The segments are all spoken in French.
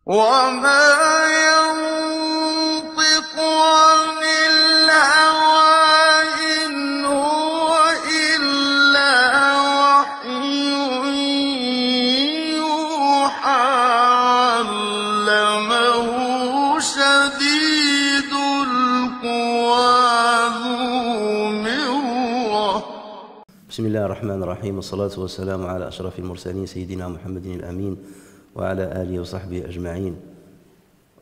وما ينطق عن الهوى إن هو إلا وحي يوحى علمه شديد القوى ذو مرة. بسم الله الرحمن الرحيم، والصلاة والسلام على أشرف المرسلين سيدنا محمد الأمين وعلى آله وصحبه أجمعين.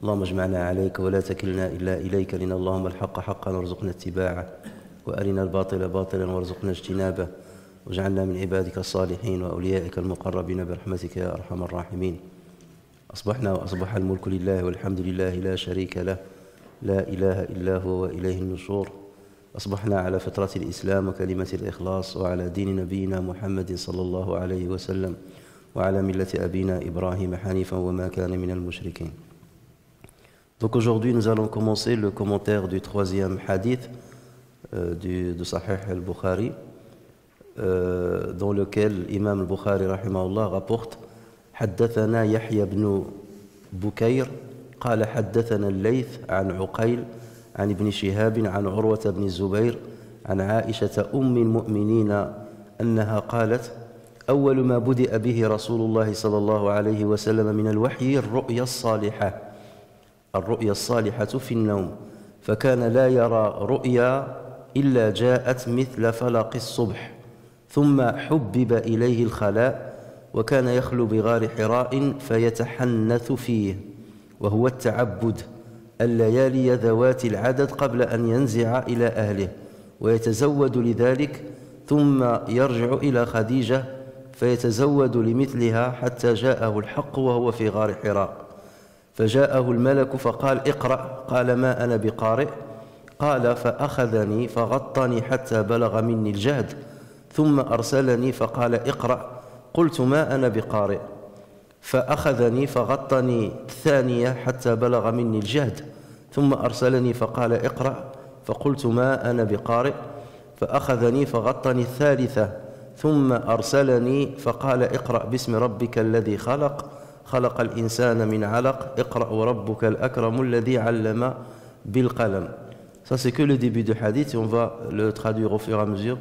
اللهم اجمعنا عليك ولا تكلنا إلا إليك، لنا اللهم الحق حقا وارزقنا اتباعه، وأرنا الباطل باطلا وارزقنا اجتنابه، واجعلنا من عبادك الصالحين وأوليائك المقربين برحمتك يا أرحم الراحمين. أصبحنا وأصبح الملك لله والحمد لله لا شريك له، لا إله إلا هو وإليه النشور. أصبحنا على فطرة الإسلام وكلمة الإخلاص وعلى دين نبينا محمد صلى الله عليه وسلم وعلى ملة أبينا إبراهيم حنيفا وما كان من المشركين. Donc aujourd'hui nous allons commencer le commentaire du troisième hadith de Sahih al-Bukhari, dans lequel Imam al-Bukhari rahimahullah rapporte حدثنا يحيى بن بكير قال حدثنا الليث عن عقيل عن ابن شهاب عن عروة بن الزبير عن عائشة أم المؤمنين أنها قالت: أول ما بدأ به رسول الله صلى الله عليه وسلم من الوحي الرؤيا الصالحة في النوم، فكان لا يرى رؤيا إلا جاءت مثل فلق الصبح، ثم حبب إليه الخلاء، وكان يخلو بغار حراء فيتحنث فيه، وهو التعبد الليالي ذوات العدد قبل أن ينزع إلى أهله، ويتزود لذلك ثم يرجع إلى خديجة فيتزود لمثلها حتى جاءه الحق وهو في غار حراء، فجاءه الملك فقال: اقرأ. قال: ما أنا بقارئ. قال: فأخذني فغطني حتى بلغ مني الجهد، ثم أرسلني فقال: اقرأ. قلت: ما أنا بقارئ. فأخذني فغطني الثانية حتى بلغ مني الجهد، ثم أرسلني فقال: اقرأ. فقلت: ما أنا بقارئ. فأخذني فغطني الثالثة، ثم أرسلني فقال: اقرأ باسم ربك الذي خلق الإنسان من علق، اقرأ وربك الأكرم الذي علم بالقلم. Ça c'est que le début du hadith et on va le traduire au fur et à mesure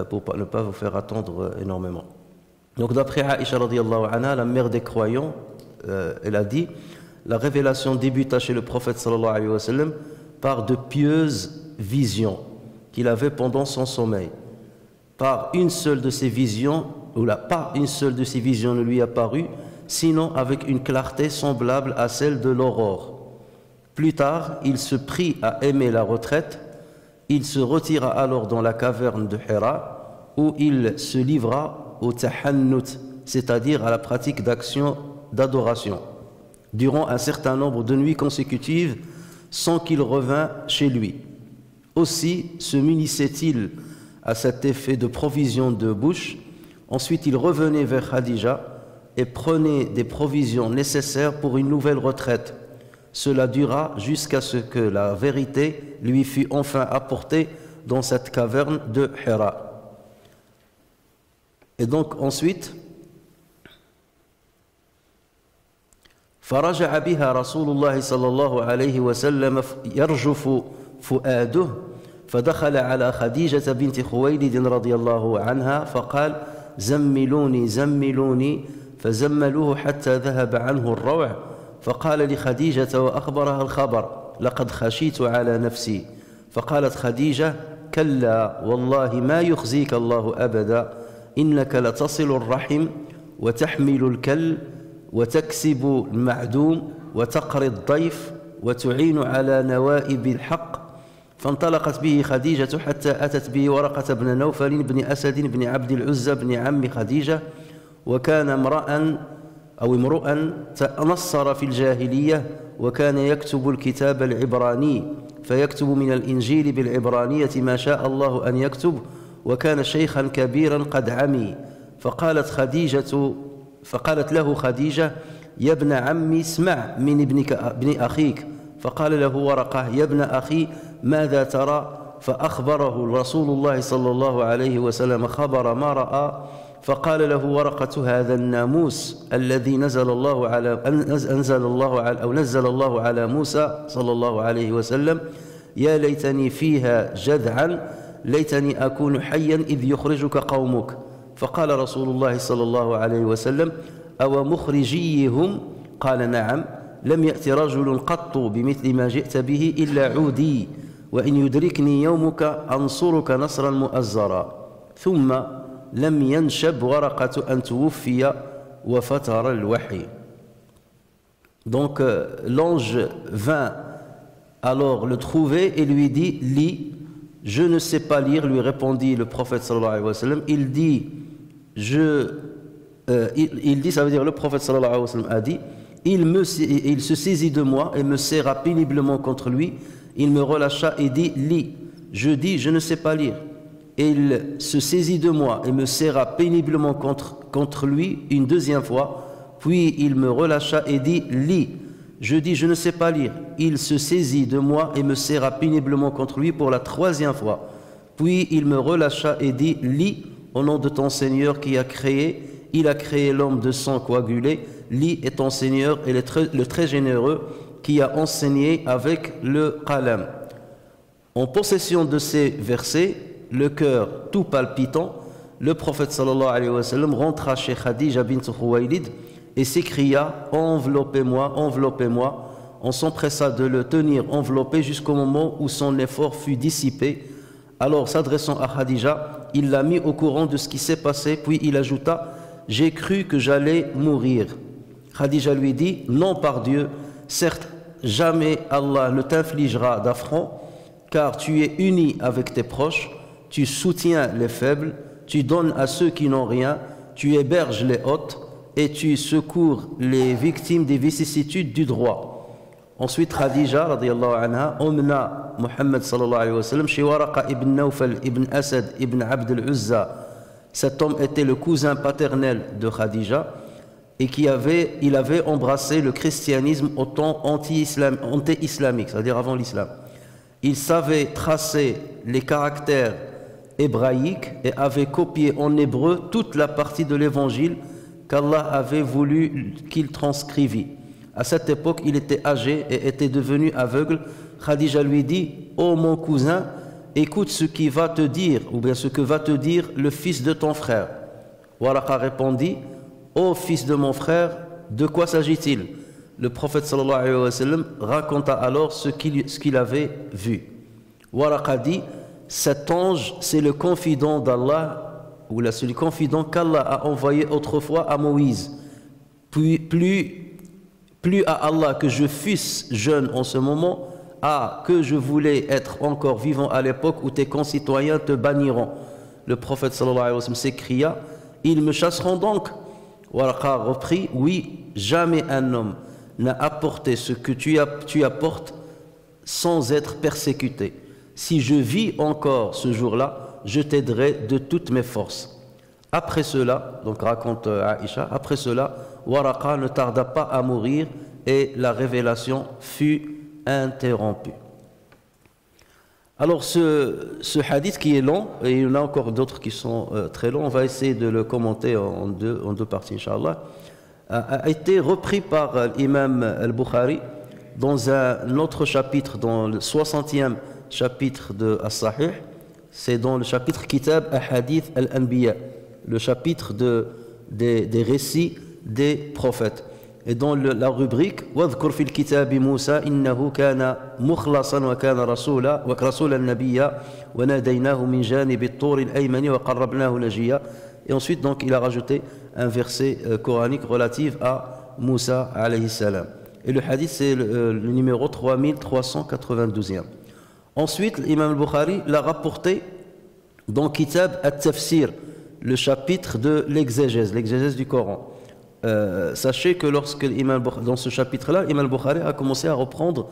pour ne pas vous faire attendre énormément. Donc d'après Aïcha radiyallahu anha, la mère des croyants, elle a dit: la révélation débuta chez le prophète sallallahu alayhi wa sallam par de pieuses visions qu'il avait pendant son sommeil. Pas une seule de ces visions ne lui apparut, sinon avec une clarté semblable à celle de l'aurore. Plus tard, il se prit à aimer la retraite. Il se retira alors dans la caverne de Hira, où il se livra au tahannut, c'est-à-dire à la pratique d'action d'adoration, durant un certain nombre de nuits consécutives, sans qu'il revînt chez lui. Aussi se munissait-il à cet effet de provisions de bouche. Ensuite il revenait vers Khadija et prenait des provisions nécessaires pour une nouvelle retraite. Cela dura jusqu'à ce que la vérité lui fut enfin apportée dans cette caverne de Hira. Et donc ensuite, فرجع بها رسول الله صلى الله عليه وسلم يرجف فؤاده، فدخل على خديجة بنت خويلد رضي الله عنها فقال: زملوني زملوني، فزملوه حتى ذهب عنه الروع، فقال لخديجة وأخبرها الخبر: لقد خشيت على نفسي. فقالت خديجة: كلا والله ما يخزيك الله أبدا، إنك لتصل الرحم وتحمل الكل وتكسب المعدوم وتقري الضيف وتعين على نوائب الحق. فانطلقت به خديجة حتى أتت به ورقة بن نوفل بن أسد بن عبد العزى بن عم خديجة، وكان امرؤا تنصر في الجاهلية، وكان يكتب الكتاب العبراني، فيكتب من الإنجيل بالعبرانية ما شاء الله أن يكتب، وكان شيخا كبيرا قد عمي. فقالت له خديجة: يا ابن عمي اسمع من ابن أخيك. فقال له ورقة: يا ابن أخي ماذا ترى؟ فأخبره رسول الله صلى الله عليه وسلم خبر ما رأى، فقال له ورقة هذا الناموس الذي نزل الله على موسى صلى الله عليه وسلم يا ليتني فيها جذعا ليتني أكون حيا إذ يخرجك قومك. فقال رسول الله صلى الله عليه وسلم أو مخرجيهم؟ قال نعم لم يأت رجل قط بمثل ما جئت به إلا عودي وإن يدركني يومك أنصرك نصرا مؤزرا. ثم لم ينشب ورقة أن توفي وفتر الوحي. Donc l'ange vint alors le trouver et lui dit lis. Je ne sais pas lire, lui répondit le prophète sallallahu alayhi wa sallam. Il dit ça veut dire le prophète sallallahu alayhi wa sallam a dit il se saisit de moi et me serra péniblement contre lui. Il me relâcha et dit lis. Je dis je ne sais pas lire. Et il se saisit de moi et me serra péniblement contre lui une deuxième fois. Puis il me relâcha et dit lis. Je dis je ne sais pas lire. Il se saisit de moi et me serra péniblement contre lui pour la troisième fois. Puis il me relâcha et dit lis au nom de ton Seigneur qui a créé. Il a créé l'homme de sang coagulé. Lis est ton Seigneur et le très généreux qui a enseigné avec le qalam. En possession de ces versets, le cœur tout palpitant, le prophète sallallahu alayhi wa sallam rentra chez Khadija bint Khuwaylid et s'écria enveloppez-moi, enveloppez-moi. On s'empressa de le tenir enveloppé jusqu'au moment où son effort fut dissipé. Alors s'adressant à Khadija, il l'a mis au courant de ce qui s'est passé, puis il ajouta j'ai cru que j'allais mourir. Khadija lui dit non par Dieu, certes jamais Allah ne t'infligera d'affront car tu es uni avec tes proches. Tu soutiens les faibles, tu donnes à ceux qui n'ont rien, tu héberges les hôtes et tu secours les victimes des vicissitudes du droit. Ensuite, Khadija radiyallahu anha emmena Muhammad sallallahu alayhi wa sallam chez Waraqa ibn Nawfal ibn Asad ibn Abd al-Uzza. Cet homme était le cousin paternel de Khadija et il avait embrassé le christianisme au temps anti-islamique, c'est-à-dire avant l'islam. Il savait tracer les caractères hébraïque et avait copié en hébreu toute la partie de l'évangile qu'Allah avait voulu qu'il transcrivît. À cette époque, il était âgé et était devenu aveugle. Khadija lui dit ô mon cousin, écoute ce qui va te dire, ou bien ce que va te dire le fils de ton frère. Waraqa répondit ô fils de mon frère, de quoi s'agit-il? Le prophète sallallahu alayhi wa sallam raconta alors ce qu'il avait vu. Waraqa dit cet ange, c'est le confident d'Allah, ou celui confident qu'Allah a envoyé autrefois à Moïse. Plus à Allah que je fusse jeune en ce moment, que je voulais être encore vivant à l'époque où tes concitoyens te banniront. Le prophète sallallahu alayhi wa sallam s'écria, ils me chasseront donc. Waraqa reprit, oui, jamais un homme n'a apporté ce que tu apportes sans être persécuté. Si je vis encore ce jour-là, je t'aiderai de toutes mes forces. Après cela, donc raconte Aïcha, après cela, Waraqa ne tarda pas à mourir et la révélation fut interrompue. Alors ce hadith qui est long, et il y en a encore d'autres qui sont très longs, on va essayer de le commenter en deux parties, Inch'Allah, a été repris par l'imam al-Bukhari dans un autre chapitre, dans le 60e chapitre de As-Sahih, c'est dans le chapitre Kitab Ahadith al-Anbiya, le chapitre des récits des prophètes. Et dans la rubrique وَاذْكُرْ فِي الْكِتَابِ مُوسَى إِنَّهُ كَانَ مُخْلَصًا وَكَانَ رَسُولًا نَبِيًّا وَنَادَيْنَاهُ مِنْ جَانِبِ الطُّورِ الْأَيْمَنِ وَقَرَّبْنَاهُ نَجِيًّا. Et ensuite donc il a rajouté un verset coranique relatif à Moussa alayhi salam. Et le hadith c'est le numéro 3392e. Ensuite l'imam al-Bukhari l'a rapporté dans Kitab at-Tafsir, le chapitre de l'exégèse du Coran. Sachez que lorsque dans ce chapitre-là, l'imam al-Bukhari a commencé à reprendre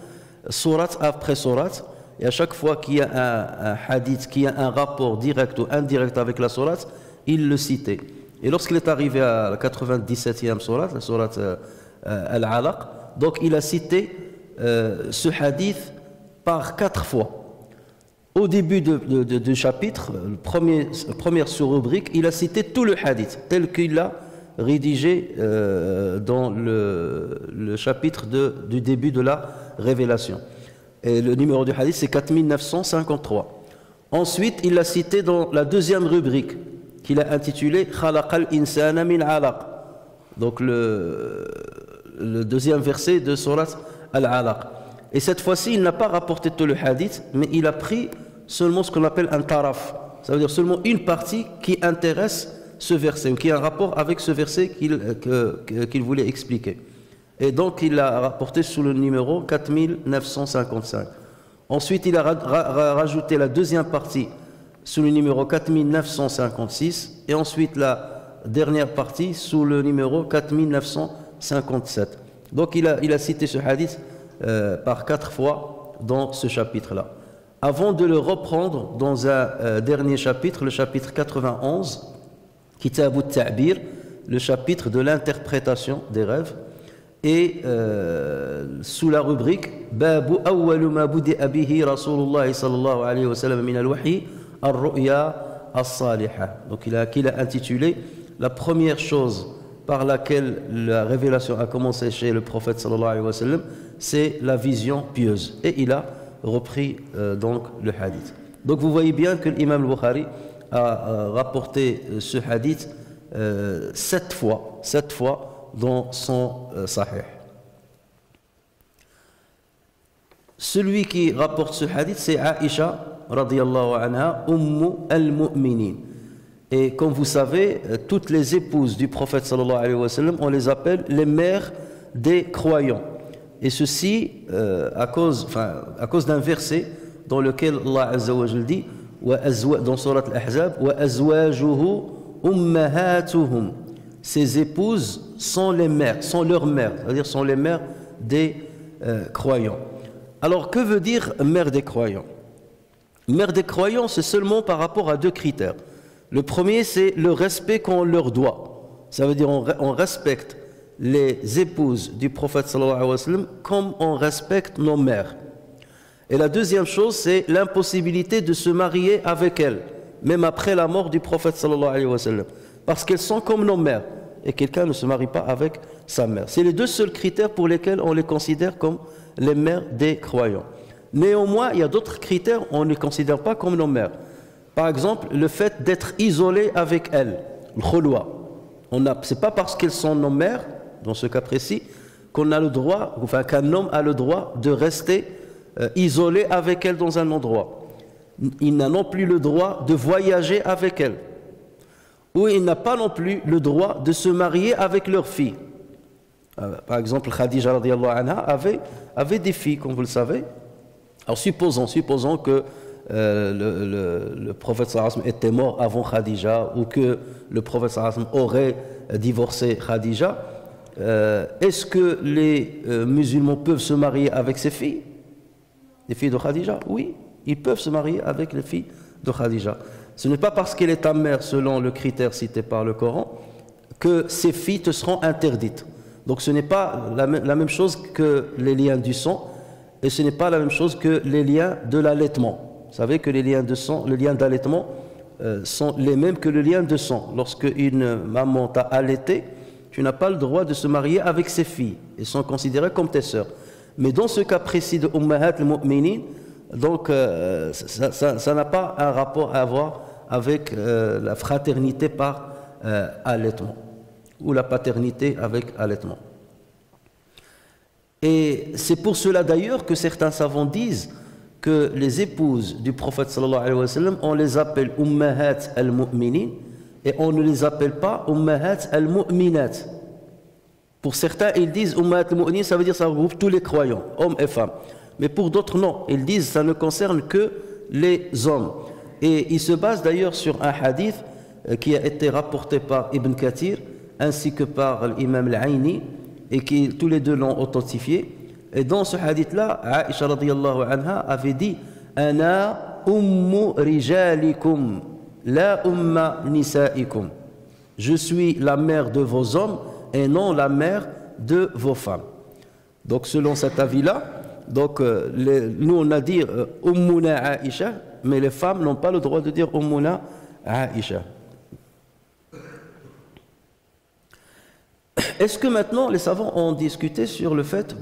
sourate après sourate, et à chaque fois qu'il y a un hadith, qui a un rapport direct ou indirect avec la sourate, il le citait. Et lorsqu'il est arrivé à la 97e sourate, la sourate Al-Alaq, donc il a cité ce hadith par 4 fois. Au début du chapitre, première sous-rubrique, il a cité tout le hadith, tel qu'il l'a rédigé dans le chapitre du début de la révélation. Et le numéro du hadith, c'est 4953. Ensuite, il l'a cité dans la deuxième rubrique, qu'il a intitulée « Khalaqal insana min alaq ». Donc le deuxième verset de Surat Al-Alaq. Et cette fois-ci, il n'a pas rapporté tout le hadith, mais il a pris seulement ce qu'on appelle un taraf. Ça veut dire seulement une partie qui intéresse ce verset, ou qui a un rapport avec ce verset qu'il voulait expliquer. Et donc, il l'a rapporté sous le numéro 4955. Ensuite, il a rajouté la deuxième partie sous le numéro 4956, et ensuite la dernière partie sous le numéro 4957. Donc, il a cité ce hadith par 4 fois dans ce chapitre-là. Avant de le reprendre dans un dernier chapitre, le chapitre 91, Kitab al-Ta'bir, le chapitre de l'interprétation des rêves, et sous la rubrique Babu awwalu ma budi'a bihi Rasulullah sallallahu alayhi wa sallam min al-wahi ar-ru'ya as-salihah. Donc il a intitulé la première chose par laquelle la révélation a commencé chez le prophète sallallahu alayhi wa sallam, c'est la vision pieuse. Et il a repris donc le hadith. Donc vous voyez bien que l'imam al-Bukhari a rapporté ce hadith 7 fois dans son sahih. Celui qui rapporte ce hadith, c'est Aïcha radiyallahu anha, Ummu al-Mu'minin. Et comme vous savez, toutes les épouses du prophète sallallahu alayhi wa sallam, on les appelle les mères des croyants. Et ceci à cause d'un verset dans lequel Allah Azza wa Jal dit dans Surat Al-Ahzab, wa azwajuhu ummahatuhum. Ces épouses sont les mères, sont leurs mères, c'est-à-dire sont les mères des croyants. Alors que veut dire mère des croyants? Mère des croyants, c'est seulement par rapport à 2 critères. Le premier, c'est le respect qu'on leur doit. Ça veut dire on respecte les épouses du prophète sallallahu alayhi wa sallam comme on respecte nos mères. Et la deuxième chose, c'est l'impossibilité de se marier avec elles, même après la mort du prophète sallallahu alayhi wa sallam, parce qu'elles sont comme nos mères, et quelqu'un ne se marie pas avec sa mère. C'est les 2 seuls critères pour lesquels on les considère comme les mères des croyants. Néanmoins, il y a d'autres critères, on ne les considère pas comme nos mères. Par exemple, le fait d'être isolé avec elles, le khulwa. C'est pas parce qu'elles sont nos mères, dans ce cas précis, qu'on a le droit, enfin qu'un homme a le droit de rester isolé avec elles dans un endroit. Il n'a non plus le droit de voyager avec elles. Ou il n'a pas non plus le droit de se marier avec leur fille. Par exemple, Khadija radiyallahu anha avait des filles, comme vous le savez. Alors supposons que le prophète sallallahu alayhi wa sallam était mort avant Khadija, ou que le prophète sallallahu alayhi wa sallam aurait divorcé Khadija. Est-ce que les musulmans peuvent se marier avec ses filles? Les filles de Khadija? Oui, ils peuvent se marier avec les filles de Khadija. Ce n'est pas parce qu'elle est ta mère, selon le critère cité par le Coran, que ces filles te seront interdites. Donc ce n'est pas la même chose que les liens du sang, et ce n'est pas la même chose que les liens de l'allaitement. Vous savez que les liens de sang, les liens d'allaitement sont les mêmes que le lien de sang. Lorsque une maman t'a allaité, tu n'as pas le droit de se marier avec ses filles. Elles sont considérées comme tes sœurs. Mais dans ce cas précis de Ummahat al-Mu'minin, donc ça n'a pas un rapport à avoir avec la fraternité par allaitement, ou la paternité avec allaitement. Et c'est pour cela d'ailleurs que certains savants disent que les épouses du prophète sallallahu alayhi wa sallam, on les appelle Ummahat al-Mu'minin, et on ne les appelle pas Ummahat al-Mu'minat. Pour certains, ils disent Ummahat al-Mu'minin, ça veut dire ça regroupe tous les croyants, hommes et femmes. Mais pour d'autres, non. Ils disent ça ne concerne que les hommes. Et ils se basent d'ailleurs sur un hadith qui a été rapporté par Ibn Kathir ainsi que par l'imam al-Aini, et qui tous les deux l'ont authentifié. Et dans ce hadith-là, Aïcha radiyallahu anha avait dit Ana ummu rijalikum la umma nisaikum. Je suis la mère de vos hommes et non la mère de vos femmes. Donc selon cet avis-là, donc nous on a dit Ummuna Aïcha, mais les femmes n'ont pas le droit de dire Ummuna Aïcha. Est-ce que maintenant les savants ont discuté sur le fait,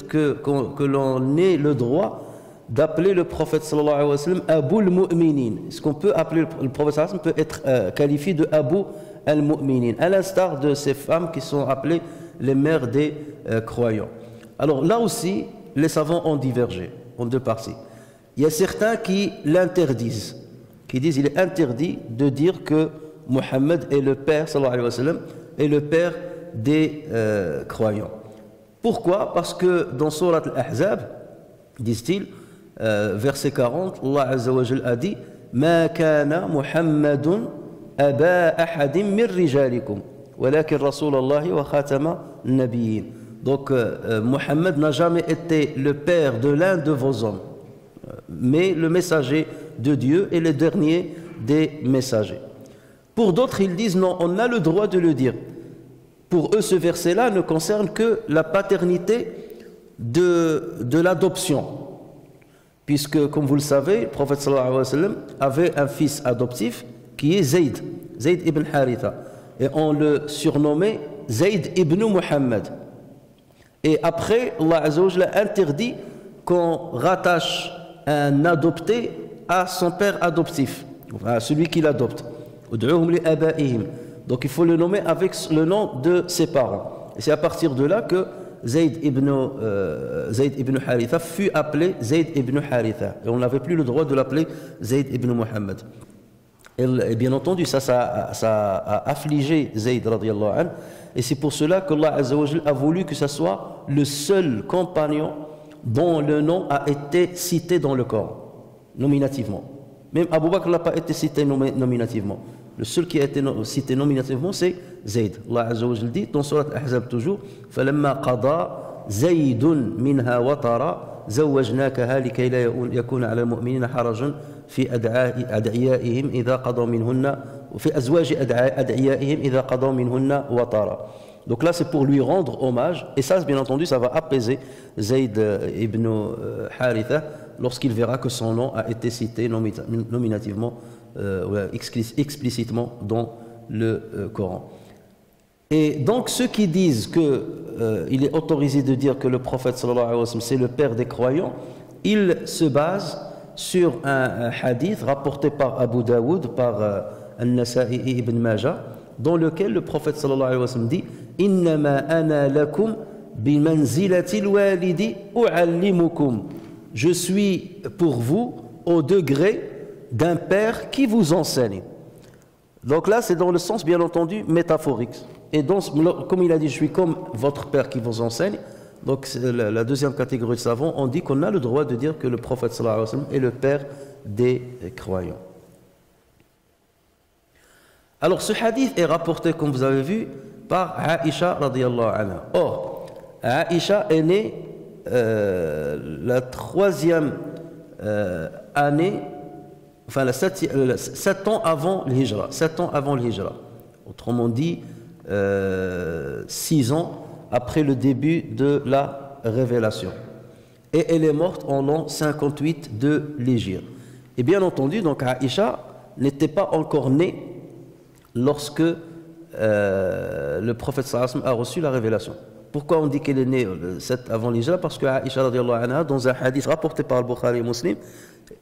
que l'on ait le droit d'appeler le prophète sallallahu alayhi wa sallam Abul Mu'minin? Est-ce qu'on peut appeler le prophète sallallahu alayhi wa sallam peut être qualifié de Abu al-Mu'minin, à l'instar de ces femmes qui sont appelées les mères des croyants? Alors là aussi, les savants ont divergé en deux parties. Il y a certains qui l'interdisent, qui disent qu'il est interdit de dire que Mohammed est le père sallallahu alayhi wa sallam, est le père des croyants. Pourquoi? Parce que dans Surat Al-Ahzab, disent-ils, verset 40, Allah Azza wa Jal a dit Ma kana Muhammadun aba ahadim min rijalikum walakin Rasulallahi wa khatama nabiyyin. Donc Muhammad n'a jamais été le père de l'un de vos hommes, mais le messager de Dieu est le dernier des messagers. Pour d'autres, ils disent non, on a le droit de le dire. Pour eux, ce verset-là ne concerne que la paternité de l'adoption. Puisque, comme vous le savez, le prophète sallallahu alayhi wa sallam avait un fils adoptif qui est Zayd ibn Haritha. Et on le surnommait Zayd ibn Muhammad. Et après, Allah Azza wa Jalla a interdit qu'on rattache un adopté à son père adoptif, à celui qui l'adopte. Donc il faut le nommer avec le nom de ses parents. Et c'est à partir de là que Zayd ibn Haritha fut appelé Zayd ibn Haritha. Et on n'avait plus le droit de l'appeler Zayd ibn Muhammad. Et bien entendu, ça a affligé Zayd radiallahu anhu. Et c'est pour cela qu'Allah Azza wa Jal a voulu que ce soit le seul compagnon dont le nom a été cité dans le Coran, nominativement. Même Abu Bakr n'a pas été cité nominativement. Le seul qui a été cité nominativement, c'est Zayd. Allah Azza wa Jal dit dans Surat Al-Ahzab toujours فَلَمَّا قَضَى زَيْدٌ مِنْهَا وَطَرًا زَوَّجْنَاكَهَا لِكَيْ لَا يَكُونَ عَلَى الْمُؤْمِنِينَ حَرَجٌ في أدعيائهم إذا قضوا منهن وفي أزواج أدعيائهم إذا قضوا منهن وطرا. Donc là c'est pour lui rendre hommage, et ça bien entendu ça va apaiser Zayd ibn Haritha lorsqu'il verra que son nom a été cité nominativement, explicitement dans le Coran. Et donc ceux qui disent qu'il est autorisé de dire que le prophète sallallahu alayhi wa sallam c'est le père des croyants, ils se basent sur un hadith rapporté par Abu Daoud, par An-Nasa'i et Ibn Majah, dans lequel le prophète sallallahu alayhi wa sallam dit Innama ana lakum bimanzilati al-walidi u'allimukum. Je suis pour vous au degré d'un père qui vous enseigne. Donc là, c'est dans le sens bien entendu métaphorique. Et donc, comme il a dit, je suis comme votre père qui vous enseigne. Donc la deuxième catégorie de savants, on dit qu'on a le droit de dire que le prophète sallallahu alayhi wa sallam est le père des croyants. Alors ce hadith est rapporté, comme vous avez vu, par Aïcha radiyallahu anha. Or, Aïcha est née la troisième année, enfin 7 ans avant le Hijra. 7 ans avant le Hijra. Autrement dit, 6 ans après le début de la révélation. Et elle est morte en l'an 58 de l'Hégire. Et bien entendu, donc Aïcha n'était pas encore née lorsque le prophète sallallahu alayhi wa sallam a reçu la révélation. Pourquoi on dit qu'elle est née 7 avant l'Hijra? Parce que Aïcha radiyallahu anha, dans un hadith rapporté par Al-Bukhari et Muslim,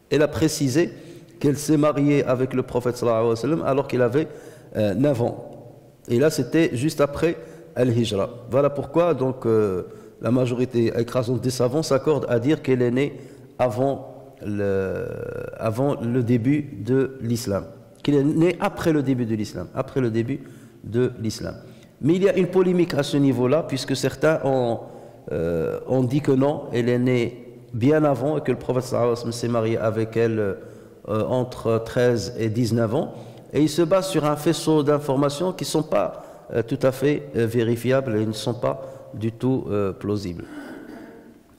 elle a précisé qu'elle s'est mariée avec le prophète sallallahu alayhi wa sallam alors qu'il avait 9 ans. Et là, c'était juste après Al-Hijra. Voilà pourquoi donc la majorité écrasante des savants s'accorde à dire qu'elle est née avant le début de l'islam. Qu'elle est née après le début de l'islam. Après le début de l'islam. Mais il y a une polémique à ce niveau-là, puisque certains ont dit que non, elle est née bien avant et que le prophète sallallahu alayhi wa sallam s'est marié avec elle entre 13 et 19 ans. Et il se base sur un faisceau d'informations qui ne sont pas tout à fait vérifiables et ne sont pas du tout plausibles.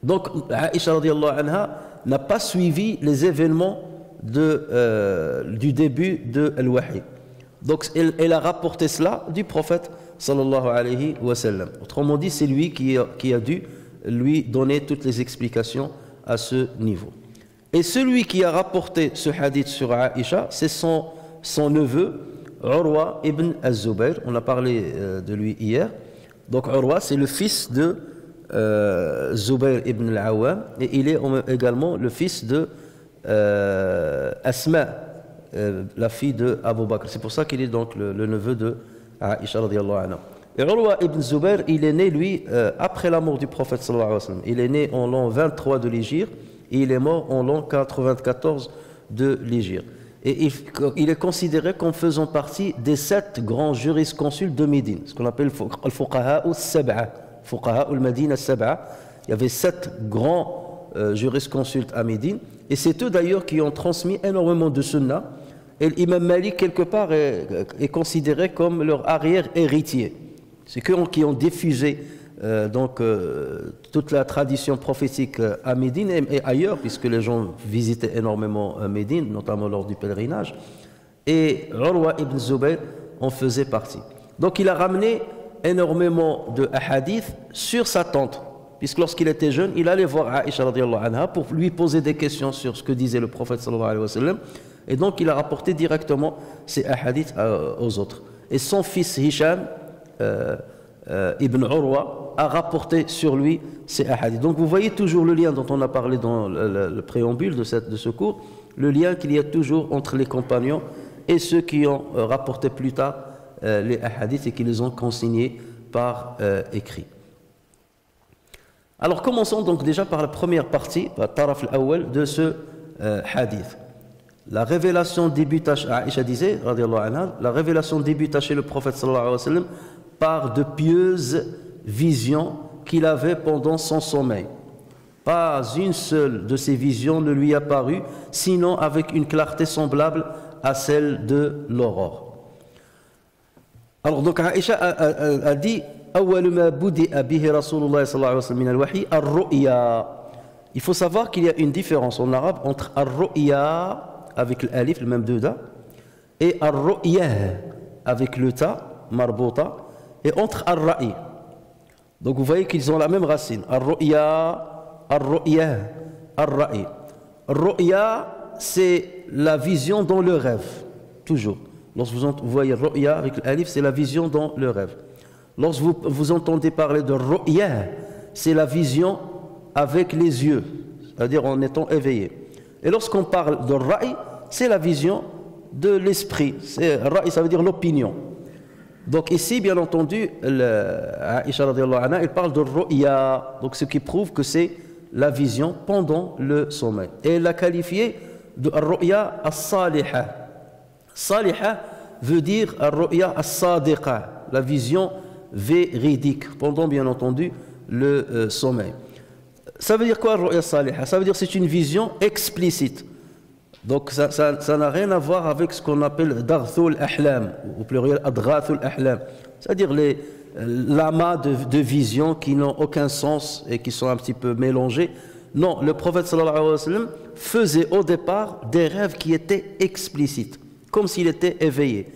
Donc, Aïcha radiyallahu anha n'a pas suivi les événements du début de Al-Wahy. Donc, elle a rapporté cela du prophète sallallahu alayhi wa sallam. Autrement dit, c'est lui qui a dû lui donner toutes les explications à ce niveau. Et celui qui a rapporté ce hadith sur Aïcha, c'est son neveu, Urwa ibn az-Zubayr. On a parlé de lui hier. Donc Urwa, c'est le fils de Zubayr ibn al-Awwam, et il est également le fils de Asma, la fille de Abu Bakr. C'est pour ça qu'il est donc le neveu de Aïcha radiyallahu anha. Et Urwa ibn Zubayr, il est né, lui, après la mort du prophète sallallahu alayhi wa sallam. Il est né en l'an 23 de l'Hégire et il est mort en l'an 94 de l'Hégire. Et il est considéré comme faisant partie des 7 grands jurisconsuls de Médine, ce qu'on appelle al-Fuqaha al-Sab'a, Fuqaha al-Madina al-Sab'a. Il y avait 7 grands jurisconsultes à Médine, et c'est eux d'ailleurs qui ont transmis énormément de sunna. Et l'imam Malik, quelque part, est considéré comme leur arrière-héritier. C'est eux qui ont diffusé toute la tradition prophétique à Médine et ailleurs, puisque les gens visitaient énormément Médine, notamment lors du pèlerinage. Et Urwa ibn Zubayr en faisait partie. Donc il a ramené énormément de hadiths sur sa tante, puisque lorsqu'il était jeune, il allait voir Aïcha radiyallahu anha pour lui poser des questions sur ce que disait le prophète sallallahu alayhi wa sallam. Et donc il a rapporté directement ces hadiths aux autres. Et son fils Hisham ibn Urwa a rapporté sur lui ces hadiths. Donc vous voyez toujours le lien dont on a parlé dans le préambule de ce cours, le lien qu'il y a toujours entre les compagnons et ceux qui ont rapporté plus tard les hadiths et qui les ont consignés par écrit. Alors commençons donc déjà par la première partie, taraf al-awwal de ce hadith. La révélation débute, Aïcha disait, radiyallahu anha, la révélation débute chez le prophète sallallahu alayhi wa sallam par de pieuses visions qu'il avait pendant son sommeil. Pas une seule de ces visions ne lui apparut, sinon avec une clarté semblable à celle de l'aurore. Alors donc Aïcha a dit أول ما بدأ به رسول الله صلى الله عليه وسلم من الوحي الرؤيا. Il faut savoir qu'il y a une différence en arabe entre الرؤيا avec l'alif, le même deux da, et الرؤيا avec le ta, marbota, et entre الرأي. Donc vous voyez qu'ils ont la même racine. الرؤيا, الرؤيا, الرأي. الرؤيا, c'est la vision dans le rêve, toujours. Lorsque vous voyez الرؤيا avec l'alif, c'est la vision dans le rêve. Lorsque vous entendez parler de ru'ya, c'est la vision avec les yeux, c'est-à-dire en étant éveillé. Et lorsqu'on parle de ra'i, c'est la vision de l'esprit. Ra'i, ça veut dire l'opinion. Donc ici, bien entendu, Aïcha radiyallahu anha, elle parle de ru'ya, donc ce qui prouve que c'est la vision pendant le sommeil. Et elle l'a qualifié de ru'ya as-saliha. Saliha veut dire ru'ya as-sadiqa, la vision véridique, pendant bien entendu le sommeil. Ça veut dire quoi ru'ya saliha? Ça veut dire c'est une vision explicite. Donc ça n'a rien à voir avec ce qu'on appelle darthul ahlam, au pluriel adrathul ahlam, c'est-à-dire l'amas de visions qui n'ont aucun sens et qui sont un petit peu mélangées. Non, le prophète sallallahu alayhi wa sallam faisait au départ des rêves qui étaient explicites, comme s'il était éveillé.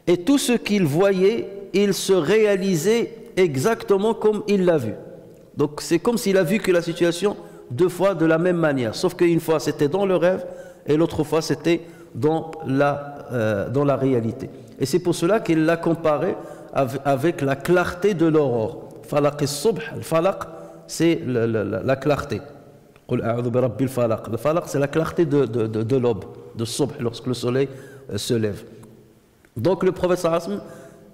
Et tout ce qu'il voyait, il se réalisait exactement comme il l'a vu. Donc c'est comme s'il a vu que la situation 2 fois de la même manière, sauf qu'une fois c'était dans le rêve et l'autre fois c'était dans la réalité. Et c'est pour cela qu'il l'a comparé avec la clarté de l'aurore. Falaq as-subh, le falaq c'est la clarté. Qul a'udhu bi rabbil falaq. Le falaq c'est la clarté de l'aube, de subh, lorsque le soleil se lève. Donc le prophète sallallahu alayhi wa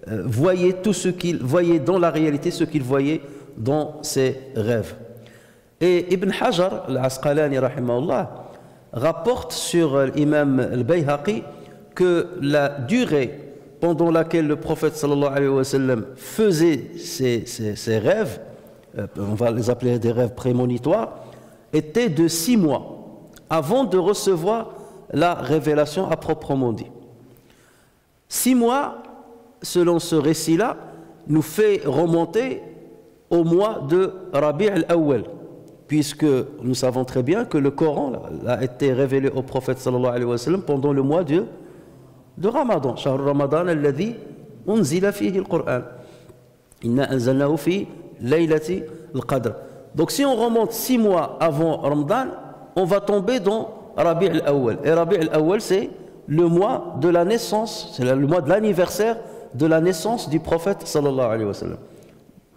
sallam voyait tout ce qu'il voyait dans la réalité, ce qu'il voyait dans ses rêves. Et Ibn Hajar al-Asqalani rahimahullah rapporte sur l'imam al-Bayhaqi que la durée pendant laquelle le prophète sallallahu alayhi wa sallam faisait ses rêves, on va les appeler des rêves prémonitoires, était de 6 mois avant de recevoir la révélation à proprement dit. 6 mois, selon ce récit-là, nous fait remonter au mois de Rabi' al-Awwal, puisque nous savons très bien que le Coran a été révélé au prophète sallallahu alayhi wa sallam pendant le mois de Ramadan. Shahr Ramadan alladhi unzila fihi al-Qur'an. Inna anzalnahu fi laylati al-Qadr. Donc si on remonte 6 mois avant Ramadan, on va tomber dans Rabi' al-Awwal. Et Rabi' al-Awwal, c'est le mois de la naissance, c'est le mois de l'anniversaire de la naissance du prophète sallallahu alayhi wa sallam.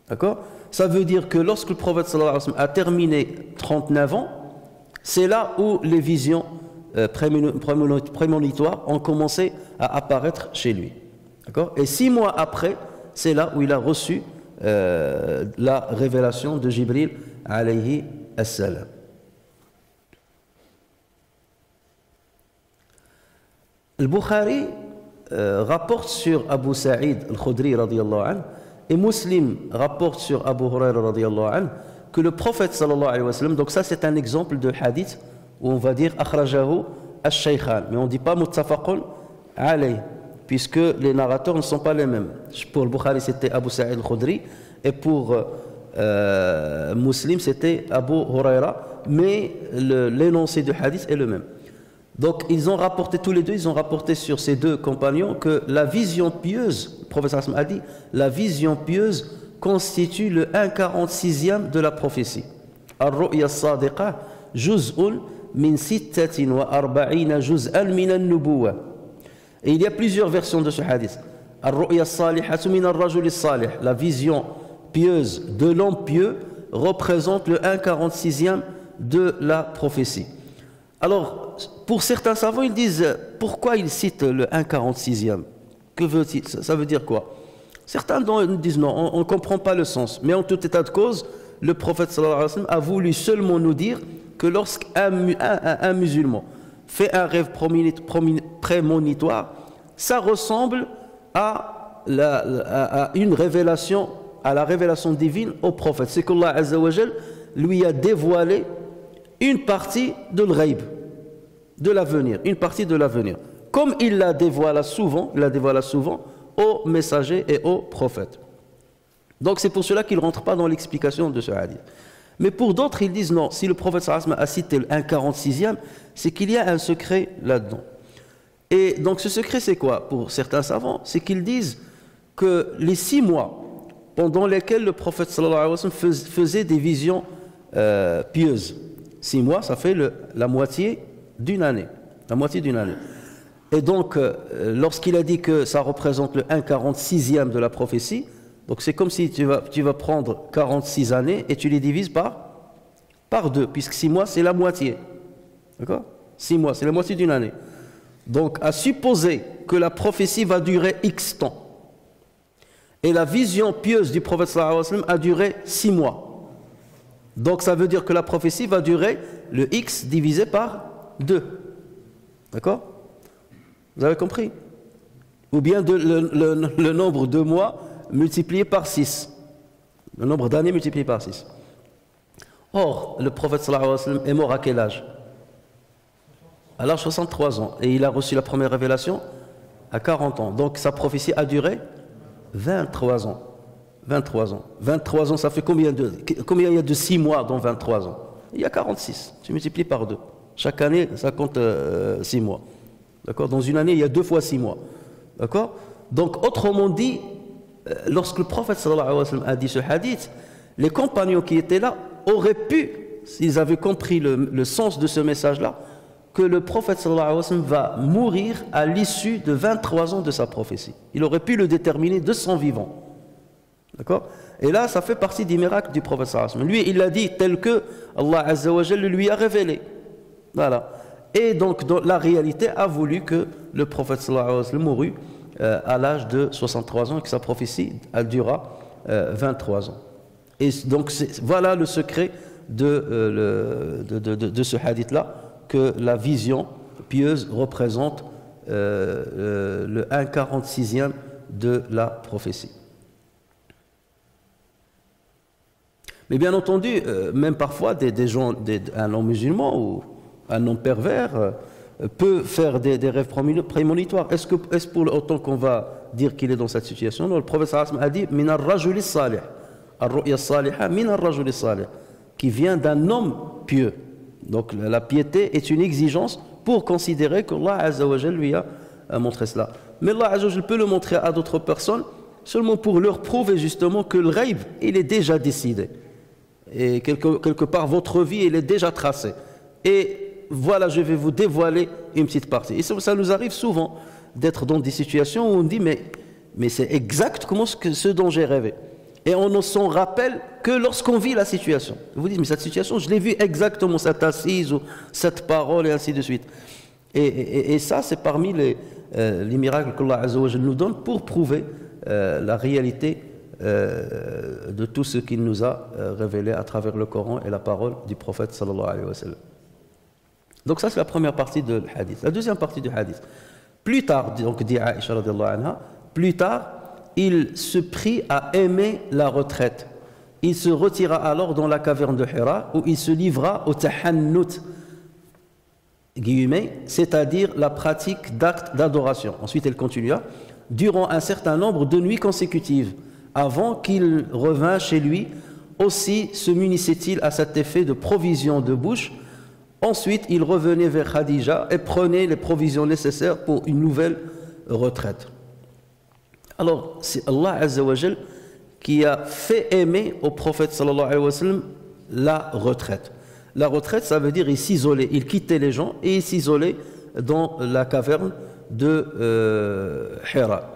D'accord? Ça veut dire que lorsque le prophète sallallahu alayhi wa sallam a terminé 39 ans, c'est là où les visions prémonitoires ont commencé à apparaître chez lui. D'accord? Et 6 mois après, c'est là où il a reçu la révélation de Jibril alayhi as-salam. Al-Bukhari rapporte sur Abu Sa'id al-Khudri radiyallahu anhu et Muslim rapporte sur Abu Huraira radiyallahu anhu que le prophète sallallahu alayhi wa sallam, donc ça c'est un exemple de hadith où on va dire akhrajahu ash-shaykhan, mais on ne dit pas muttafaqun alayh, puisque les narrateurs ne sont pas les mêmes. Pour le Bukhari c'était Abu Sa'id al-Khudri et pour Muslim c'était Abu Huraira, mais l'énoncé du hadith est le même. Donc ils ont rapporté tous les deux, ils ont rapporté sur ces deux compagnons que la vision pieuse, le prophète a dit, la vision pieuse constitue le 1/46e de la prophétie. Ar-ru'ya as-sadiqa juz'un min 46 juz'an min an-nubuwah. Et il y a plusieurs versions de ce hadith. Ar-ru'ya as-salihatu min ar-rajul as-salih, la vision pieuse de l'homme pieux représente le 1/46e de la prophétie. Alors, pour certains savants, ils disent pourquoi ils citent le 1/46e. Que veut-il? Ça veut dire quoi? Certains disent non, on ne comprend pas le sens. Mais en tout état de cause, le prophète sallallahu alayhi wa sallam a voulu seulement nous dire que lorsqu'un musulman fait un rêve prémonitoire, ça ressemble à une révélation, à la révélation divine au prophète. C'est qu'Allah Azza wa Jal lui a dévoilé une partie de l'ghaib, de l'avenir, une partie de l'avenir. Comme il la dévoile souvent, aux messagers et aux prophètes. Donc c'est pour cela qu'il ne rentre pas dans l'explication de ce hadith. Mais pour d'autres, ils disent non, si le prophète sallallahu alayhi wa sallam a cité le 1/46e, c'est qu'il y a un secret là-dedans. Et donc ce secret c'est quoi? Pour certains savants, c'est qu'ils disent que les 6 mois pendant lesquels le prophète sallallahu alayhi wa sallam faisait des visions pieuses, 6 mois, ça fait la moitié d'une année. La moitié d'une année. Et donc, lorsqu'il a dit que ça représente le 1/46e de la prophétie, donc c'est comme si tu vas prendre 46 années et tu les divises par 2, puisque 6 mois, c'est la moitié. D'accord? 6 mois, c'est la moitié d'une année. Donc, à supposer que la prophétie va durer X temps, et la vision pieuse du prophète sallallahu alayhi wa sallam a duré 6 mois. Donc ça veut dire que la prophétie va durer le X divisé par 2. D'accord? Vous avez compris? Ou bien le nombre de mois multiplié par 6. Le nombre d'années multiplié par 6. Or, le prophète sallallahu alayhi wa sallam est mort à quel âge? À l'âge de 63 ans. Et il a reçu la première révélation à 40 ans. Donc sa prophétie a duré 23 ans. 23 ans. 23 ans, ça fait combien il y a de 6 mois dans 23 ans? Il y a 46. Tu multiplies par 2. Chaque année, ça compte 6 mois. D'accord? Dans une année, il y a 2 fois 6 mois. D'accord? Donc, autrement dit, lorsque le prophète sallallahu alayhi wa sallam a dit ce hadith, les compagnons qui étaient là auraient pu, s'ils avaient compris le sens de ce message-là, que le prophète sallallahu alayhi wa sallam va mourir à l'issue de 23 ans de sa prophétie. Il aurait pu le déterminer de son vivant. D'accord? Et là, ça fait partie des miracles du prophète sallallahu alayhi wa sallam. Lui, il l'a dit tel que Allah Azza wa Jalla lui a révélé. Voilà. Et donc, la réalité a voulu que le prophète sallallahu alayhi wa sallam mourut à l'âge de 63 ans et que sa prophétie elle dura 23 ans. Et donc, voilà le secret de ce hadith-là, que la vision pieuse représente le 1/46e de la prophétie. Mais bien entendu, même parfois, des gens, un non-musulman ou un non-pervers peut faire des rêves prémonitoires. Est-ce pour autant qu'on va dire qu'il est dans cette situation? Non, le prophète sallallahu alayhi wa sallam a dit « Min ar-rajuli salih » ar-ru'ya saliha min ar-rajuli salih, qui vient d'un homme pieux. Donc la piété est une exigence pour considérer qu'Allah Azza wa Jal lui a montré cela. Mais Allah Azza wa Jal peut le montrer à d'autres personnes seulement pour leur prouver justement que le ghaib, il est déjà décidé. Et quelque part, votre vie, elle est déjà tracée. Et voilà, je vais vous dévoiler une petite partie. Et ça nous arrive souvent d'être dans des situations où on dit mais c'est exact comment ce dont j'ai rêvé. Et on ne s'en rappelle que lorsqu'on vit la situation. Vous dites, mais cette situation, je l'ai vue exactement, cette assise ou cette parole et ainsi de suite. Et ça, c'est parmi les miracles qu'Allah Azza wa Jalla nous donne pour prouver la réalité de tout ce qu'il nous a révélé à travers le Coran et la parole du prophète sallallahu alayhi wa sallam. Donc ça, c'est la première partie du hadith. La deuxième partie du hadith. Plus tard, donc dit Aïcha radiyallahu anha, plus tard, il se prit à aimer la retraite. Il se retira alors dans la caverne de Hira où il se livra au tahannut, c'est-à-dire la pratique d'actes d'adoration. Ensuite, elle continua, durant un certain nombre de nuits consécutives, avant qu'il revînt chez lui. Aussi se munissait-il à cet effet de provisions de bouche. Ensuite, il revenait vers Khadija et prenait les provisions nécessaires pour une nouvelle retraite. Alors, c'est Allah Azza wa Jal qui a fait aimer au prophète sallallahu alayhi wa sallam la retraite. La retraite, ça veut dire il s'isolait, il quittait les gens et il s'isolait dans la caverne de Hira.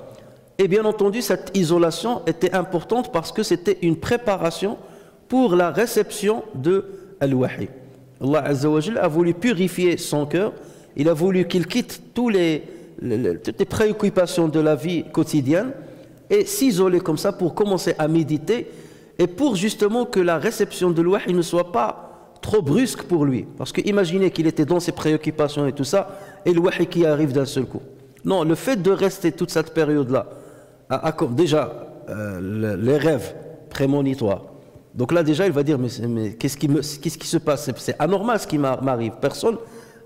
Et bien entendu, cette isolation était importante parce que c'était une préparation pour la réception de Al-Wahi. Allah Azza wa Jal a voulu purifier son cœur, il a voulu qu'il quitte toutes les préoccupations de la vie quotidienne et s'isoler comme ça pour commencer à méditer et pour justement que la réception de Al-Wahi ne soit pas trop brusque pour lui. Parce que imaginez qu'il était dans ses préoccupations et tout ça, et le Wahi qui arrive d'un seul coup. Non, le fait de rester toute cette période-là, déjà, les rêves prémonitoires. Donc là, déjà, il va dire, mais qu'est-ce qui se passe? C'est anormal ce qui m'arrive. Personne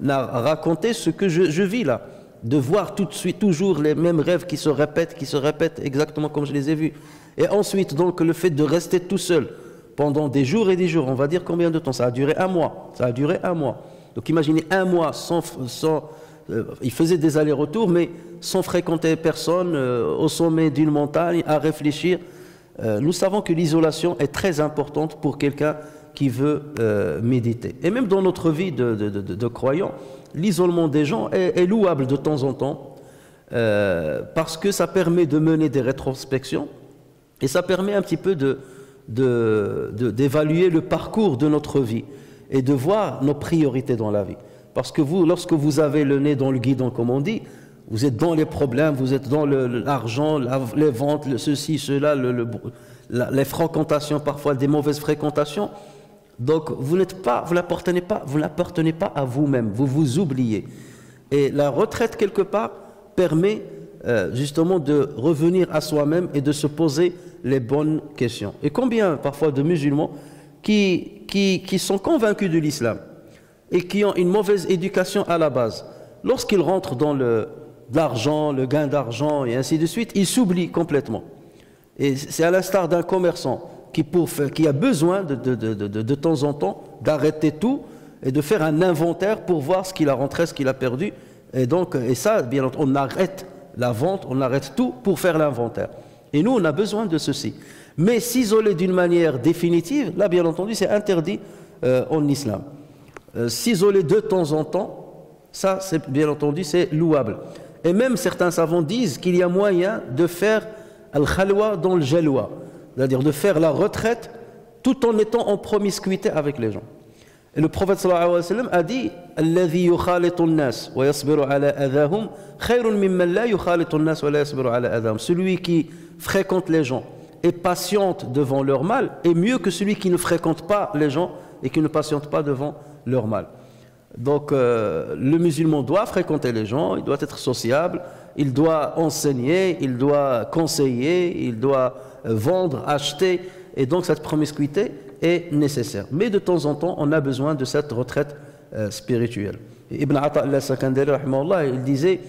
n'a raconté ce que je vis là. De voir tout de suite toujours les mêmes rêves qui se répètent exactement comme je les ai vus. Et ensuite, donc, le fait de rester tout seul pendant des jours et des jours, on va dire combien de temps? Ça a duré un mois. Ça a duré un mois. Donc imaginez un mois il faisait des allers-retours, mais sans fréquenter personne, au sommet d'une montagne, à réfléchir. Nous savons que l'isolation est très importante pour quelqu'un qui veut méditer. Et même dans notre vie de croyants, l'isolement des gens est louable de temps en temps, parce que ça permet de mener des rétrospections, et ça permet un petit peu d'évaluer le parcours de notre vie, et de voir nos priorités dans la vie. Parce que vous, lorsque vous avez le nez dans le guidon, comme on dit, vous êtes dans les problèmes, vous êtes dans l'argent, les ventes, ceci, cela, les fréquentations, parfois des mauvaises fréquentations. Donc vous n'appartenez pas à vous-même, vous vous oubliez. Et la retraite, quelque part, permet justement de revenir à soi-même et de se poser les bonnes questions. Et combien parfois de musulmans qui sont convaincus de l'islam et qui ont une mauvaise éducation à la base, lorsqu'ils rentrent dans l'argent, le gain d'argent et ainsi de suite, ils s'oublient complètement. Et c'est à l'instar d'un commerçant qui a besoin de temps en temps d'arrêter tout et de faire un inventaire pour voir ce qu'il a rentré, ce qu'il a perdu. Et ça, bien entendu, on arrête la vente, on arrête tout pour faire l'inventaire. Et nous, on a besoin de ceci. Mais s'isoler d'une manière définitive, là, bien entendu, c'est interdit en islam. S'isoler de temps en temps, ça, bien entendu, c'est louable. Et même certains savants disent qu'il y a moyen de faire al-khalwa dans le jalwa, c'est-à-dire de faire la retraite tout en étant en promiscuité avec les gens. Et le prophète sallallahu alayhi wa sallam a dit alladhi yukhalitu an-nas wa yasbiru ala adahum khayrun mimman la yukhalitu an-nas wa la yasbiru ala adahum. Celui qui fréquente les gens et patiente devant leur mal est mieux que celui qui ne fréquente pas les gens et qui ne patiente pas devant leur mal. Donc le musulman doit fréquenter les gens, il doit être sociable, il doit enseigner, il doit conseiller, il doit vendre, acheter, et donc cette promiscuité est nécessaire. Mais de temps en temps, on a besoin de cette retraite spirituelle. Et Ibn Ata al-Sakandari, il disait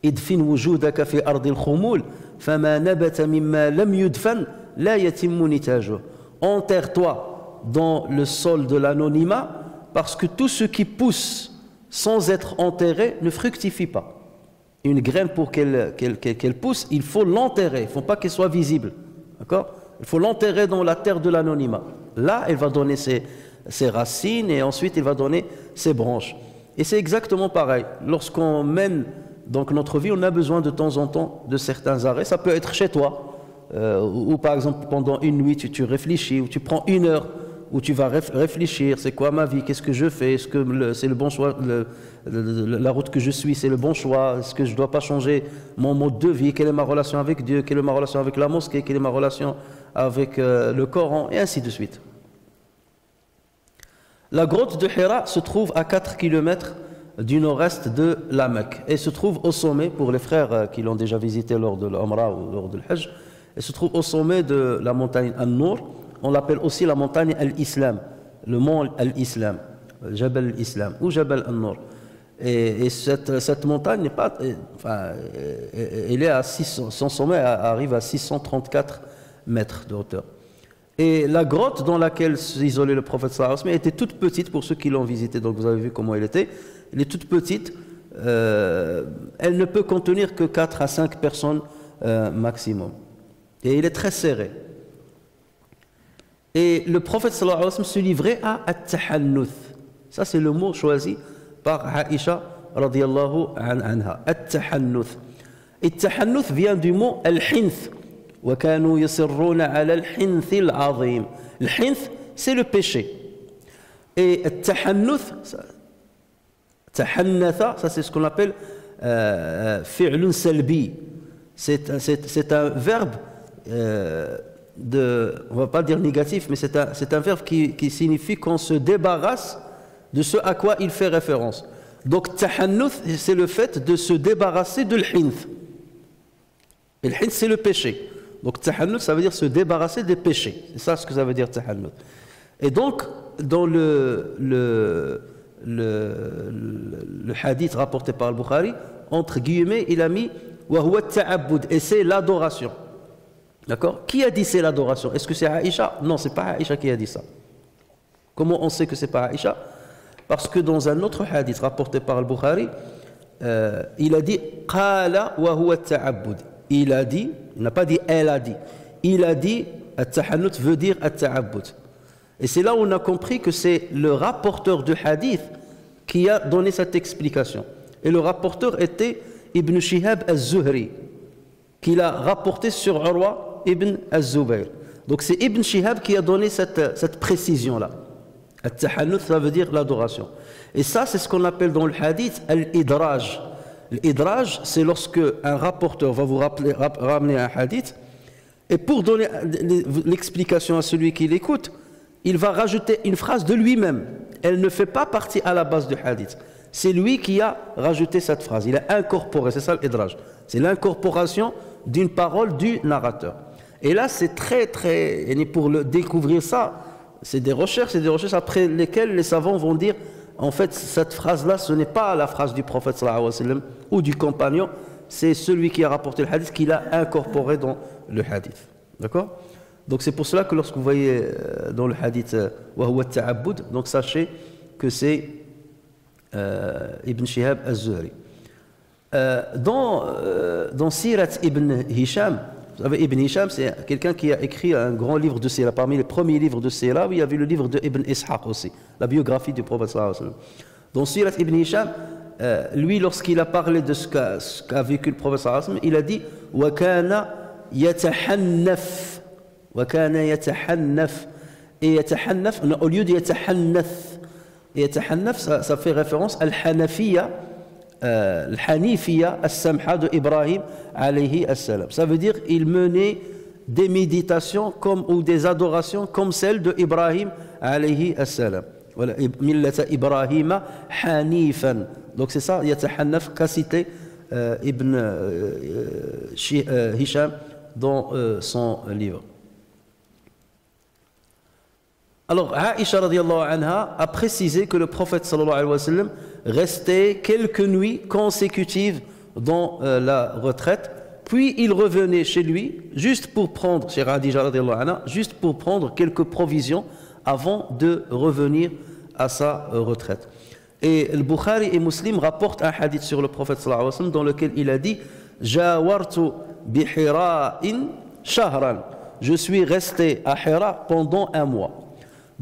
idfin wujudaka fi ardil khumul fama nabata mimma lam yudfan la yatimmu nitajuh. Enterre-toi dans le sol de l'anonymat, parce que tout ce qui pousse sans être enterré ne fructifie pas. Une graine, pour qu'elle pousse, il faut l'enterrer, il ne faut pas qu'elle soit visible. D'accord ? Il faut l'enterrer dans la terre de l'anonymat. Là, elle va donner ses racines et ensuite il va donner ses branches. Et c'est exactement pareil. Lorsqu'on mène donc notre vie, on a besoin de temps en temps de certains arrêts. Ça peut être chez toi, ou par exemple pendant une nuit, tu réfléchis, ou tu prends une heure où tu vas réfléchir, c'est quoi ma vie, qu'est-ce que je fais, est-ce que c'est le bon choix, la route que je suis, c'est le bon choix, est-ce que je ne dois pas changer mon mode de vie, quelle est ma relation avec Dieu, quelle est ma relation avec la mosquée, quelle est ma relation avec le Coran, et ainsi de suite. La grotte de Hira se trouve à 4 km du nord-est de la Mecque et se trouve au sommet, pour les frères qui l'ont déjà visité lors de l'Umrah ou lors de l'Hajj, elle se trouve au sommet de la montagne An-Nour. On l'appelle aussi la montagne Al-Islam, le mont Al-Islam, Jabal Al-Islam ou Jabal An-Nour. Et cette montagne n'est pas, elle est à son sommet arrive à 634 mètres de hauteur. Et la grotte dans laquelle s'isolait le prophète sallallahu alayhi wa sallam était toute petite pour ceux qui l'ont visité, donc vous avez vu comment elle était. Elle est toute petite, elle ne peut contenir que 4 à 5 personnes maximum. Et il est très serré. Et le prophète sallallahu alayhi wa sallam se livrait à at-tahannuth. Ça c'est le mot choisi par Aïcha radiyallahu anha. At-tahannuth. Et at-tahannuth vient du mot al-hinth. وَكَانُوا يَصِرُّونَ عَلَى الْحِنْثِ الْعَظِيمِ. Le hinth, c'est le péché. Et at-tahannuth, tahannatha, ça c'est ce qu'on appelle fi'lun salbi. C'est un verbe on ne va pas dire négatif, mais c'est un verbe qui signifie qu'on se débarrasse de ce à quoi il fait référence. Donc tahannuth, c'est le fait de se débarrasser de l'hinth. Et l'hinth, c'est le péché. Donc tahannuth, ça veut dire se débarrasser des péchés. C'est ça ce que ça veut dire tahannuth. Et donc, dans le hadith rapporté par le Bukhari, entre guillemets, il a mis wa huwa ta'abbud, et c'est l'adoration. D'accord? Qui a dit c'est l'adoration? Est-ce que c'est Aïcha? Non, c'est pas Aïcha qui a dit ça. Comment on sait que c'est pas Aïcha? Parce que dans un autre hadith rapporté par le Bukhari, il a dit qala wa huwa ta'abbud. Il a dit, il n'a pas dit elle a dit. Il a dit at-tahannuth veut dire at-ta'abbud. Et c'est là où on a compris que c'est le rapporteur du hadith qui a donné cette explication. Et le rapporteur était Ibn Shihab al-Zuhri, qui l'a rapporté sur Urwa ibn al-Zubayr. Donc c'est Ibn Shihab qui a donné cette précision-là. At-tahannuth, ça veut dire l'adoration. Et ça, c'est ce qu'on appelle dans le hadith al-idraj. L'idraj, c'est lorsque un rapporteur va vous ramener un hadith, et pour donner l'explication à celui qui l'écoute, il va rajouter une phrase de lui-même. Elle ne fait pas partie à la base du hadith. C'est lui qui a rajouté cette phrase. Il a incorporé, c'est ça l'idraj. C'est l'incorporation d'une parole du narrateur. Et là, c'est très, et pour découvrir ça, c'est des recherches après lesquelles les savants vont dire, en fait, cette phrase-là, ce n'est pas la phrase du prophète sallallahu alayhi wa sallam ou du compagnon, c'est celui qui a rapporté le hadith qui l'a incorporé dans le hadith. D'accord? Donc c'est pour cela que lorsque vous voyez dans le hadith wa huwa ta'abbud, donc sachez que c'est Ibn Shihab al-Zuhri. Dans Sirat Ibn Hisham, vous savez, Ibn Hisham, c'est quelqu'un qui a écrit un grand livre de Sira. Parmi les premiers livres de Sira, il y avait le livre de Ibn Ishaq aussi, la biographie du prophète sallallahu alayhi wa sallam. Dans Sirat Ibn Hisham, lui, lorsqu'il a parlé de ce qu'a vécu le prophète sallallahu alayhi wa sallam, il a dit « Wa kana yatahannaf » Wa kana yatahannaf. Et yatahannaf, au lieu de yatahannath. Et yatahannaf, ça fait référence à al-Hanafiya, al-Hanifiya as-Samha de Ibrahim alayhi as-salam. Ça veut dire il menait des méditations ou des adorations comme celles de Ibrahim alayhi as-salam. Voilà, millata Ibrahima hanifan. Donc c'est ça, yatahannaf, qu'a cité Ibn Hisham dans son livre. Alors, Aïcha radiyallahu anha a précisé que le prophète sallallahu alayhi wa sallam restait quelques nuits consécutives dans la retraite, puis il revenait chez lui juste pour prendre, chez Khadija radiyallahu anha, juste pour prendre quelques provisions avant de revenir à sa retraite. Et le Bukhari et Muslim rapportent un hadith sur le prophète sallallahu alayhi wa sallam dans lequel il a dit « Jawartu bi Hira'in shahran » Je suis resté à Hira pendant un mois.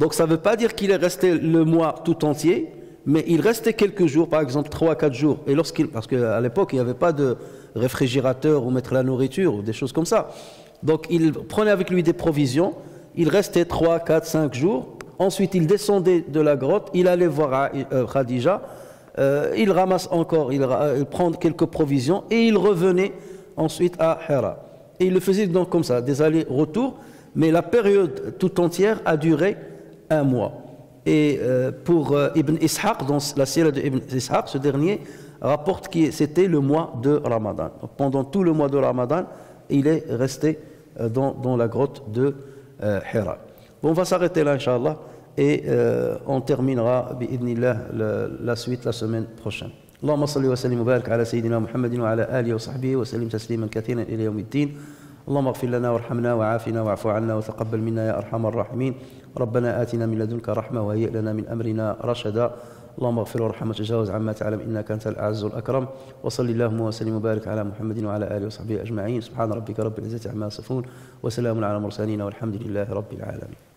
Donc ça ne veut pas dire qu'il est resté le mois tout entier, mais il restait quelques jours, par exemple 3-4 jours. Et parce qu'à l'époque, il n'y avait pas de réfrigérateur ou mettre la nourriture ou des choses comme ça. Donc il prenait avec lui des provisions, il restait 3, 4, 5 jours. Ensuite, il descendait de la grotte, il allait voir Khadija, il ramasse encore, il prend quelques provisions et il revenait ensuite à Hira. Et il le faisait donc comme ça, des allers-retours, mais la période tout entière a duré un mois. Et pour Ibn Ishaq, dans la sira de Ibn Ishaq, ce dernier rapporte que c'était le mois de Ramadan. Donc, pendant tout le mois de Ramadan, il est resté dans la grotte de Hira. Bon, on va s'arrêter là, Inch'Allah, et on terminera, bi'idnillah, la suite la semaine prochaine. اللهم صل وسلم وبارك على سيدنا محمد وعلى آله وصحبه وسلم تسليما كثيرا إلى يوم الدين. اللهم اغفر لنا وارحمنا وعافنا واعف عنا وتقبل منا يا أرحم الراحمين. ربنا آتنا من لدنك رحمة وهيئ لنا من أمرنا رشدا. اللهم اغفر وارحم وتجاوز عما تعلم إنك أنت الأعز الأكرم. وصل اللهم وسلم وبارك على محمد وعلى آله وصحبه أجمعين. سبحان ربك رب العزة عما يصفون وسلام على المرسلين والحمد لله رب العالمين.